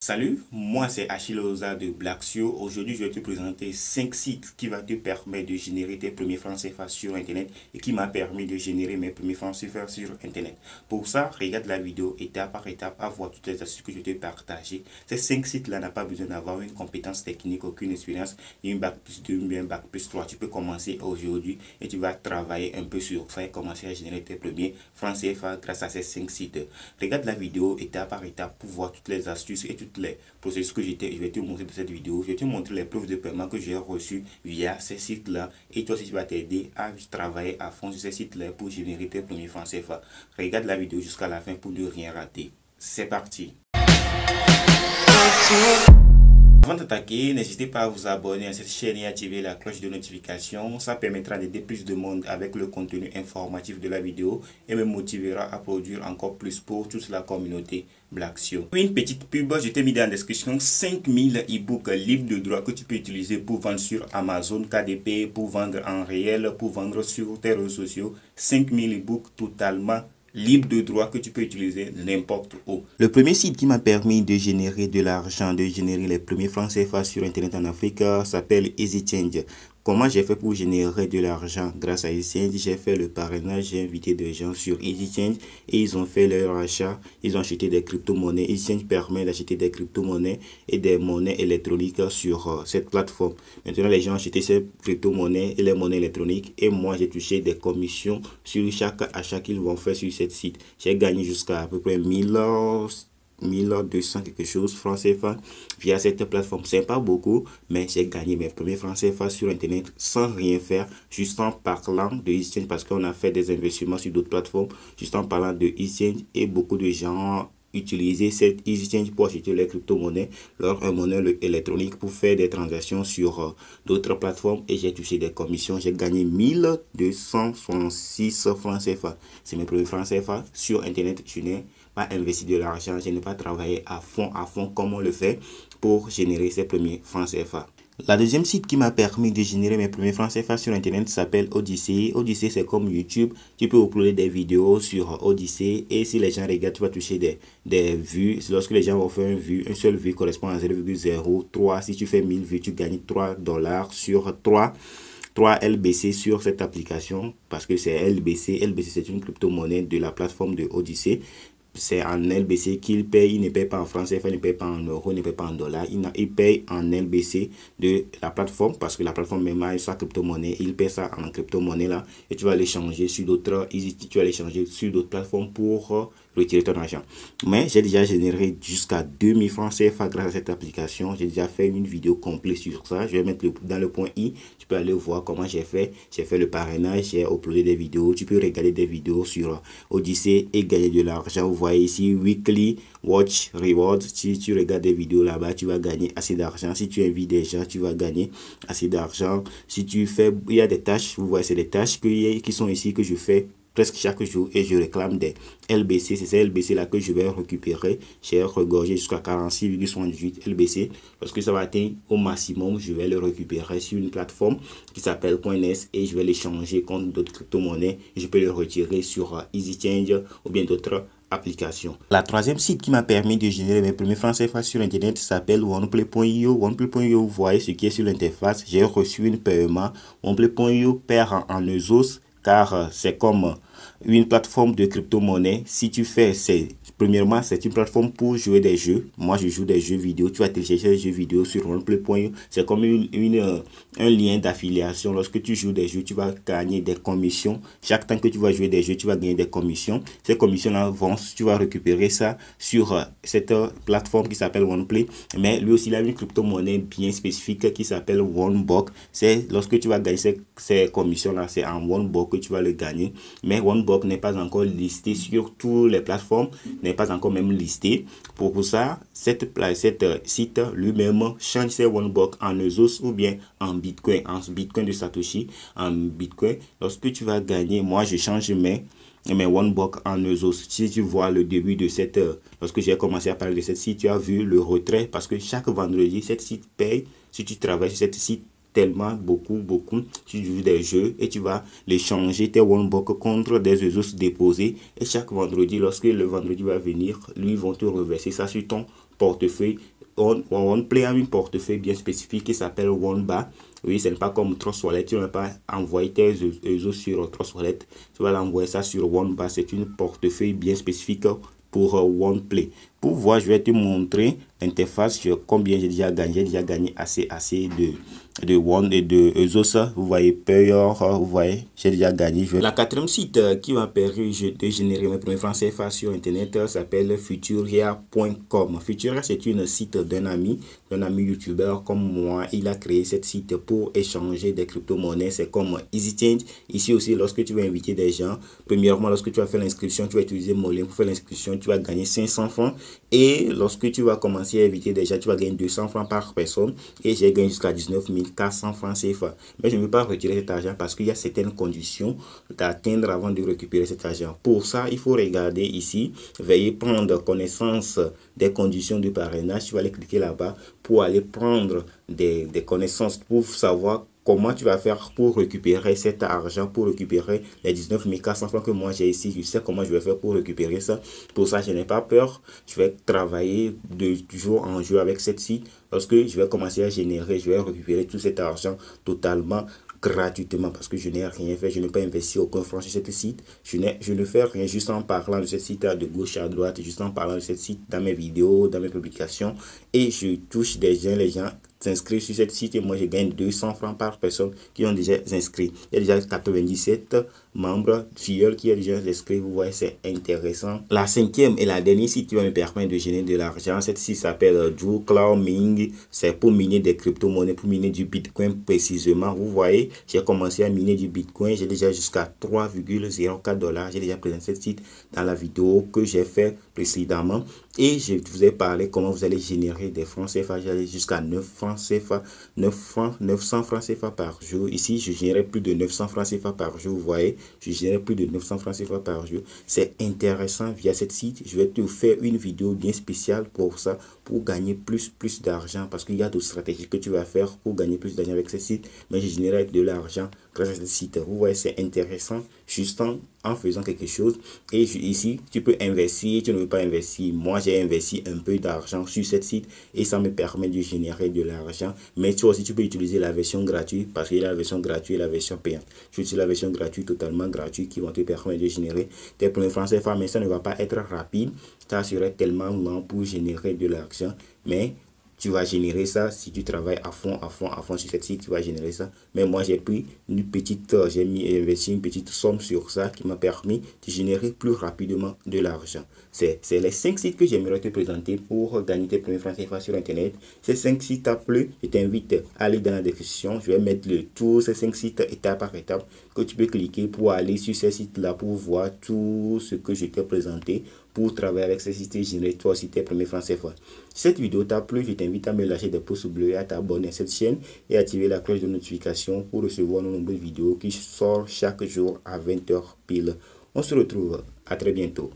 Salut, moi c'est Achille Oza de Blacksio. Aujourd'hui, je vais te présenter 5 sites qui vont te permettre de générer tes premiers francs CFA sur Internet et qui m'a permis de générer mes premiers francs CFA sur Internet. Pour ça, regarde la vidéo étape par étape à voir toutes les astuces que je t'ai partagées. Ces 5 sites-là n'ont pas besoin d'avoir une compétence technique, aucune expérience, une bac plus 2, une bac plus 3. Tu peux commencer aujourd'hui et tu vas travailler un peu sur ça et commencer à générer tes premiers francs CFA grâce à ces 5 sites. Regarde la vidéo étape par étape pour voir toutes les astuces et toutes les processus que je vais te montrer dans cette vidéo. Je vais te montrer les preuves de paiement que j'ai reçues via ces sites-là. Et toi aussi, tu vas t'aider à travailler à fond sur ces sites-là pour générer tes premiers francs CFA. Regarde la vidéo jusqu'à la fin pour ne rien rater. C'est parti. Avant d'attaquer, n'hésitez pas à vous abonner à cette chaîne et activer la cloche de notification. Ça permettra d'aider plus de monde avec le contenu informatif de la vidéo et me motivera à produire encore plus pour toute la communauté Blacksio. Une petite pub, je t'ai mis dans la description 5000 e-books libres de droit que tu peux utiliser pour vendre sur Amazon KDP, pour vendre en réel, pour vendre sur tes réseaux sociaux. 5000 e-books totalement libre de droit que tu peux utiliser n'importe où. Le premier site qui m'a permis de générer de l'argent, de générer les premiers francs CFA sur Internet en Afrique s'appelle EasyChange. Comment j'ai fait pour générer de l'argent grâce à EasyChange? J'ai fait le parrainage, j'ai invité des gens sur EasyChange et ils ont fait leur achat, ils ont acheté des crypto-monnaies. EasyChange permet d'acheter des crypto-monnaies et des monnaies électroniques sur cette plateforme. Maintenant, les gens ont acheté ces crypto-monnaies et les monnaies électroniques et moi, j'ai touché des commissions sur chaque achat qu'ils vont faire sur cette site. J'ai gagné jusqu'à peu près 1200 quelque chose francs CFA via cette plateforme. C'est pas beaucoup, mais j'ai gagné mes premiers francs CFA sur Internet sans rien faire, juste en parlant de EasyChange parce qu'on a fait des investissements sur d'autres plateformes, juste en parlant de EasyChange et beaucoup de gens utiliser cette EasyChange pour acheter les crypto-monnaies, leur monnaie électronique pour faire des transactions sur d'autres plateformes et j'ai touché des commissions. J'ai gagné 1266 francs CFA. C'est mes premiers francs CFA sur Internet. Je n'ai pas investi de l'argent, je n'ai pas travaillé à fond comme on le fait pour générer ces premiers francs CFA. La deuxième site qui m'a permis de générer mes premiers francs CFA sur Internet s'appelle Odyssey. Odyssey, c'est comme YouTube. Tu peux uploader des vidéos sur Odyssey et si les gens regardent, tu vas toucher des vues. Lorsque les gens vont faire une vue, une seule vue correspond à 0,03. Si tu fais 1000 vues, tu gagnes $3 sur 3 LBC sur cette application parce que c'est LBC. LBC, c'est une crypto-monnaie de la plateforme de Odyssey. C'est en LBC qu'il paye, il ne paye pas en francs CFA, il ne paye pas en euros, il ne paye pas en dollars, il paye en LBC de la plateforme parce que la plateforme même a sa crypto-monnaie, il paye ça en crypto-monnaie là et tu vas l'échanger sur d'autres, tu vas l'échanger sur d'autres plateformes pour retirer ton argent. Mais j'ai déjà généré jusqu'à 2000 francs CFA grâce à cette application. J'ai déjà fait une vidéo complète sur ça. Je vais mettre dans le point I. Tu peux aller voir comment j'ai fait. J'ai fait le parrainage, j'ai uploadé des vidéos. Tu peux regarder des vidéos sur Odyssey et gagner de l'argent. Vous voyez ici Weekly Watch Rewards. Si tu regardes des vidéos là-bas, tu vas gagner assez d'argent. Si tu invites des gens, tu vas gagner assez d'argent. Si tu fais, il y a des tâches. Vous voyez, c'est des tâches qui sont ici que je fais presque chaque jour et je réclame des LBC. C'est ces LBC là que je vais récupérer. J'ai regorgé jusqu'à 46,78 LBC. Lorsque ça va atteindre au maximum, je vais le récupérer sur une plateforme qui s'appelle Coindesk et je vais l'échanger contre d'autres crypto-monnaies. Je peux le retirer sur EasyChange ou bien d'autres applications. La troisième site qui m'a permis de générer mes premiers francs CFA sur Internet s'appelle OnePlay.io. OnePlay.io, vous voyez ce qui est sur l'interface. J'ai reçu un paiement. OnePlay.io perd en euros car c'est comme une plateforme de crypto-monnaie. Si tu fais, premièrement, c'est une plateforme pour jouer des jeux. Moi, je joue des jeux vidéo. Tu vas télécharger des jeux vidéo sur OnePlay.io. C'est comme un lien d'affiliation. Lorsque tu joues des jeux, tu vas gagner des commissions. Chaque temps que tu vas jouer des jeux, tu vas gagner des commissions. Ces commissions-là tu vas récupérer ça sur cette plateforme qui s'appelle OnePlay. Mais lui aussi, il a une crypto-monnaie bien spécifique qui s'appelle OneBlock. C'est lorsque tu vas gagner ces commissions-là, c'est en OneBlock que tu vas le gagner. Mais OneBlock n'est pas encore listé sur toutes les plateformes, n'est pas encore même listé. Pour ça, cette site lui-même change ses OneBlock en euros ou bien en Bitcoin de Satoshi, en Bitcoin. Lorsque tu vas gagner, moi je change mes OneBlock en euros. Si tu vois le début de lorsque j'ai commencé à parler de cette site, tu as vu le retrait parce que chaque vendredi, cette site paye. Si tu travailles sur cette site, tellement beaucoup tu joues des jeux et tu vas les changer tes OneBlock contre des euros déposés et chaque vendredi, lorsque le vendredi va venir, lui vont te reverser ça sur ton portefeuille. OnePlay a un portefeuille bien spécifique qui s'appelle OneBar. Oui, ce n'est pas comme Trust Wallet. Tu ne vas pas envoyer tes euros sur Trust Wallet. Tu vas l'envoyer ça sur OneBar. C'est une portefeuille bien spécifique pour OnePlay. Pour voir, je vais te montrer l'interface, combien j'ai déjà gagné. J'ai déjà gagné assez de One et de Euros. Vous voyez, Payer, vous voyez, j'ai déjà gagné. La quatrième site qui m'a permis de générer mes premiers francs CFA sur Internet s'appelle Futuria.com. Futuria, c'est une site d'un ami youtubeur comme moi. Il a créé cette site pour échanger des crypto-monnaies. C'est comme EasyChange. Ici aussi, lorsque tu vas inviter des gens, premièrement, lorsque tu vas faire l'inscription, tu vas utiliser Molin pour faire l'inscription. Tu vas gagner 500 francs. Et lorsque tu vas commencer à inviter des gens, tu vas gagner 200 francs par personne. Et j'ai gagné jusqu'à 19 400 francs CFA. Mais je ne veux pas retirer cet argent parce qu'il y a certaines conditions d'atteindre avant de récupérer cet argent. Pour ça, il faut regarder ici. Veuillez prendre connaissance des conditions du parrainage. Tu vas aller cliquer là-bas pour aller prendre des connaissances pour savoir comment tu vas faire pour récupérer cet argent, pour récupérer les 19 400 francs que moi j'ai ici. Je sais comment je vais faire pour récupérer ça. Pour ça, je n'ai pas peur. Je vais travailler de jour en jour avec cette site. Lorsque je vais commencer à générer, je vais récupérer tout cet argent totalement gratuitement parce que je n'ai rien fait, je n'ai pas investi aucun franc sur ce site. Je ne fais rien, juste en parlant de ce site de gauche à droite, juste en parlant de ce site dans mes vidéos, dans mes publications, et je touche des gens, les gens s'inscrivent sur cette site et moi je gagne 200 francs par personne qui ont déjà inscrit. Il y a déjà 97 membres filleuls qui ont déjà inscrit. Vous voyez, c'est intéressant. La cinquième et la dernière site qui va me permettre de générer de l'argent, cette site s'appelle Drew Cloud Ming. C'est pour miner des crypto-monnaies, pour miner du Bitcoin précisément. Vous voyez, j'ai commencé à miner du Bitcoin. J'ai déjà jusqu'à 3,04 $. J'ai déjà présenté cette site dans la vidéo que j'ai fait précédemment. Et je vous ai parlé comment vous allez générer des francs CFA. J'allais jusqu'à 9 francs CFA, 900 francs CFA par jour. Ici, je générais plus de 900 francs CFA par jour. Vous voyez, je générais plus de 900 francs CFA par jour. C'est intéressant via cette site. Je vais te faire une vidéo bien spéciale pour ça, pour gagner plus d'argent. Parce qu'il y a d'autres stratégies que tu vas faire pour gagner plus d'argent avec ce site. Mais je génère de l'argent grâce à ce site. Vous voyez, c'est intéressant juste en faisant quelque chose. Et ici, tu peux investir, tu ne veux pas investir. Moi, j'ai investi un peu d'argent sur cette site et ça me permet de générer de l'argent. Mais toi aussi, tu peux utiliser la version gratuite parce qu'il y a la version gratuite et la version payante. Je utilise la version gratuite, totalement gratuite, qui vont te permettre de générer tes premiers francs CFA. Mais ça ne va pas être rapide. Ça serait tellement lent pour générer de l'argent. Mais tu vas générer ça si tu travailles à fond sur cette site, tu vas générer ça. Mais moi, j'ai pris une petite, investi une petite somme sur ça qui m'a permis de générer plus rapidement de l'argent. C'est les 5 sites que j'aimerais te présenter pour gagner tes premiers francs CFA sur Internet. Ces 5 sites t'ont plu, je t'invite à aller dans la description. Je vais mettre le tour, ces 5 sites étape par étape que tu peux cliquer pour aller sur ces sites-là pour voir tout ce que je t'ai présenté pour travailler avec ces sites et générer toi aussi tes premiers francs CFA. Si cette vidéo t'a plu, je t'invite à me lâcher des pouces bleus et à t'abonner à cette chaîne et activer la cloche de notification pour recevoir nos nombreuses vidéos qui sortent chaque jour à 20 h pile. On se retrouve à très bientôt.